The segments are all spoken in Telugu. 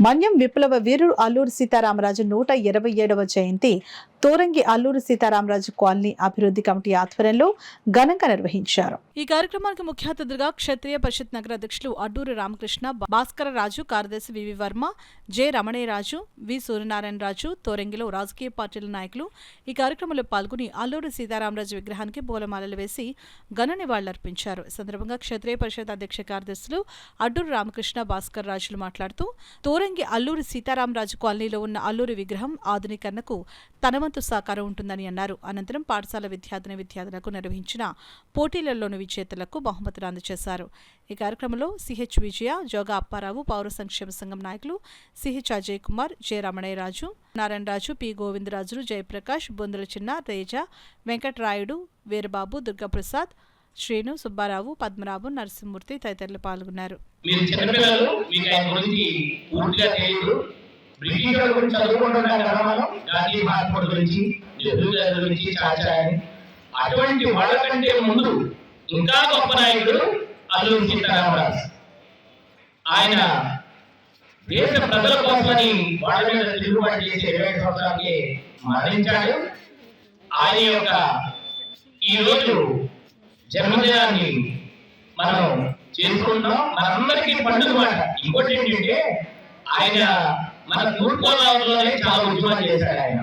మన్యం విప్లవ వీరుడు అల్లూరి సీతారామరాజు 127వ జయంతి తోరంగి అల్లూరి సీతారామరాజు కాలనీ అభివృద్ధి కమిటీ ఆధ్వర్యంలో ఘనంగా నిర్వహించారు. ఈ కార్యక్రమానికి ముఖ్య అతిథులుగా క్షత్రియ పరిషత్ నగర అధ్యక్షులు అడ్డూరి రామకృష్ణ, భాస్కర రాజు, కార్యదర్శి వివి వర్మ, జె రమణయ్యరాజు, వి సూర్యనారాయణరాజు, తోరంగిలో రాజకీయ పార్టీల నాయకులు ఈ కార్యక్రమంలో పాల్గొని అల్లూరి సీతారామరాజు విగ్రహానికి పూలమాలలు వేసి ఘన నివాళులర్పించారు. ఈ సందర్భంగా క్షత్రియ పరిషత్ అధ్యక్ష కార్యదర్శులు అడ్డూరి రామకృష్ణ, భాస్కర్ రాజులు మాట్లాడుతూ తోరంగి అల్లూరి సీతారామరాజు కాలనీలో ఉన్న అల్లూరి విగ్రహం ఆధునీకరణకు తన వంతు సహకారం ఉంటుందని అన్నారు. అనంతరం పాఠశాల విద్యార్థులకు నిర్వహించిన పోటీలలోని విజేతలకు బహుమతులు అందజేశారు. ఈ కార్యక్రమంలో సిహెచ్ విజయ, జోగా అప్పారావు, పౌర సంక్షేమ సంఘం నాయకులు CH Ajay Kumar, J Ramanayyaraju, Narayanaraju, P Govindarajulu, Jayaprakash, Bondula Chinna, Teja, Venkatarayudu, Veerababu, Durgaprasad, Srinu, Subbarao, Padmanabham, Narasimhamurthy తదితరులు పాల్గొన్నారు. అటువంటి వాళ్ళకంటే ముందు ఇంకా గొప్ప నాయకుడు అల్లూరి సీతారామరాజు. ఆయన దేశ ప్రజల కోసమని వాళ్ళ మీద తిరుగుబాటు చేసే 20 సంవత్సరాలకి మరణించాడు. ఆయన యొక్క ఈరోజు జన్మదినాన్ని మనం చేసుకుంటాం. మనందరికీ పండుగ మాట. ఇంకోటి ఏంటంటే ఆయన మన తూర్పుగోదావరిలోనే చాలా ఉద్యమాలు చేశాడు. ఆయన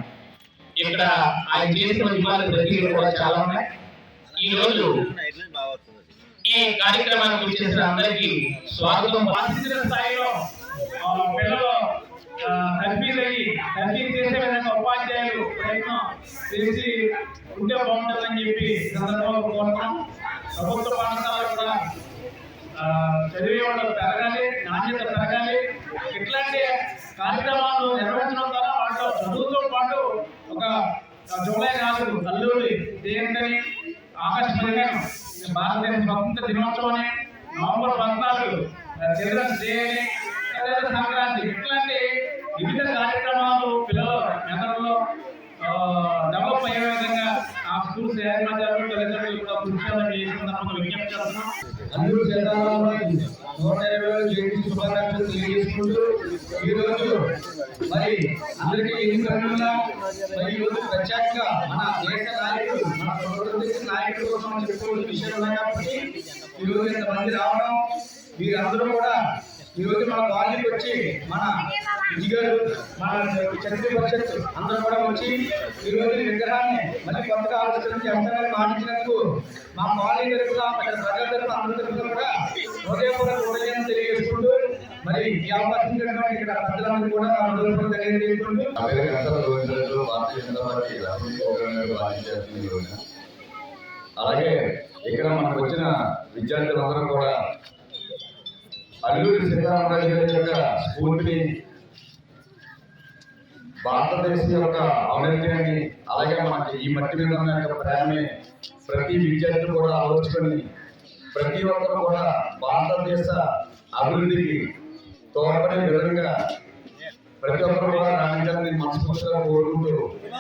ఇక్కడ ఆయన చేసిన ఉద్యమాలు ప్రతిదీ కూడా చాలా ఉన్నాయి. ఈ రోజు ఈ కార్యక్రమానికి వచ్చేసిన అందరికీ స్వాగతం. ఆశించిన స్థాయిలో పిల్లలు తరఫీ చేసే విధంగా ఉపాధ్యాయులు ప్రయత్నం చేసి ఉంటే బాగుంటుందని చెప్పి సందర్భంలో కోరుతున్నాం. ప్రభుత్వ పాఠశాలలో కూడా చదివే వాళ్ళు పెరగాలి, నాణ్యత పెరగాలి. ఇట్లాంటి కార్యక్రమాలు నిర్వహించడం ద్వారా వాటిలో చదువుతో పాటు ఒక జూలై 4 అల్లూరి జయంతిని, ఆగస్టు 15 భారతదేశ స్వతంత్ర దినోత్సవం, నవంబర్ 14 చిల్డ్రన్స్ డే, సంక్రాంతి, ఇట్లాంటి వివిధ కార్యక్రమాలు పిల్లల మెదడులో డెవలప్ అయ్యే విధంగా ఆ స్కూల్స్ యాజమాన్యాలు, తల్లిదండ్రులు కూడా కృషి చేస్తున్న విజ్ఞప్తి చేస్తున్నాం. అల్లూరి సీతారామరాజు 120వ జయంతి శుభాకాంక్షలు తెలియజేసుకుంటూ ఈరోజు మరి అందరికీ ఎన్నికలుగా మరి ఈరోజు ప్రత్యేకంగా మన దేశ నాయకుడు, మన ప్రభుత్వ నాయకుల కోసం చెప్పుకోవాల్సిన విషయాలు ఉన్నాయి కాబట్టి ఈరోజు ఇంతమంది రావడం, వీరందరూ కూడా ఈరోజు మన కాలనీకి వచ్చి మన విజయగారు, మన క్షత్రియ పరిషత్ అందరూ కూడా వచ్చి ఈరోజు విగ్రహాన్ని మళ్ళీ కొత్తగా ఆలోచన చేస్తారని మాటించినందుకు మా కాలనీ తరఫున, అక్కడ ప్రజల తరఫున అందరి తరఫున కూడా హృదయపూర్వక హృదయాన్ని తెలియజేసుకుంటూ మరి ఈ అవకాశం ఇక్కడ ప్రజలందరూ కూడా హృదయపూర్వక తెలియజేసుకుంటూ అలాగే ఇక్కడ మనకు వచ్చిన విద్యార్థులందరూ కూడా అల్లూరి సీతారామరాజు గారి యొక్క స్ఫూర్తిని, భారతదేశం యొక్క ఔన్నత్యాన్ని, అలాగే మనకి ఈ మట్టి మీద ఉన్న యొక్క ప్రేమని ప్రతి విద్యార్థులు కూడా ఆలోచించుకొని ప్రతి ఒక్కరు కూడా భారతదేశ అభివృద్ధికి తోడ్పడే విధంగా ప్రతి ఒక్కరు కూడా రాణించాలని మనస్ఫూర్తిగా కోరుకుంటూ